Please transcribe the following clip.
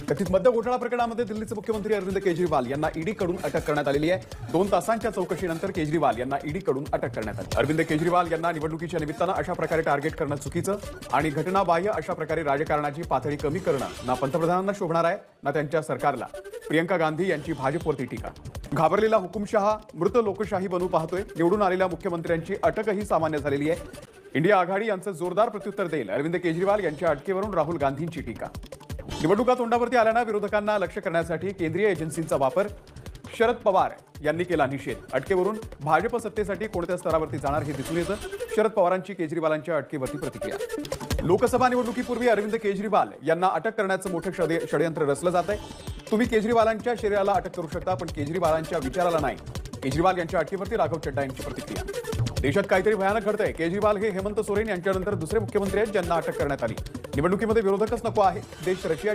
कथित मद्य घोटाळा प्रकरणामध्ये दिल्लीचे मुख्यमंत्री अरविंद केजरीवाल यांना ईडीकडून अटक करण्यात आलेली आहे। 2 तासांच्या चौकशीनंतर केजरीवाल यांना ईडीकडून अटक करण्यात आली। अरविंद केजरीवाल यांना निवडणुकीच्या निमित्तानं अशा प्रकारे टार्गेट करणं चुकीचं आणि घटनाबाह्य अशा प्रकारे राजकारणाची पातळी कमी करणं ना पंतप्रधानांना शोभणार आहे ना त्यांच्या सरकारला। प्रियंका गांधी यांची भाजपवरती टीका। घाबरलेला हुकुमशहा मृत लोकशाही बनू पाहतोय। निवडून आलेल्या मुख्यमंत्र्यांची अटकही सामान्य झालेली आहे। इंडिया आघाडी यांचं जोरदार प्रत्युत्तर देईल। अरविंद केजरीवाल यांच्या अटकेवरून राहुल गांधींची टीका। निवडणुका तोंडावरती आल्यानं विरोधकांना लक्ष्य करण्यासाठी केंद्रीय एजन्सींचा वापर। शरद पवार यांनी केला निषेध। अटकेवरून भाजप सत्तेसाठी कोणत्या स्तरावरती जाणार हे दिसून येतं। शरद पवारांची केजरीवालांच्या अटकेवरती प्रतिक्रिया। लोकसभा निवडणुकीपूर्वी अरविंद केजरीवाल यांना अटक करण्याचं मोठं षडयंत्र रचलं जात आहे। तुम्ही केजरीवालांच्या शरीराला अटक करू शकता पण केजरीवालांच्या विचाराला नाही। केजरीवाल यांच्या अटकेवरती राघव चड्डा यांची प्रतिक्रिया। देशात काहीतरी भयानक घडतंय। केजरीवाल हे हेमंत सोरेन यांच्यानंतर दुसरे मुख्यमंत्री आहेत ज्यांना अटक करण्यात आली। निवडणुकीमध्ये विरोधकच नको आहे। देश रशिया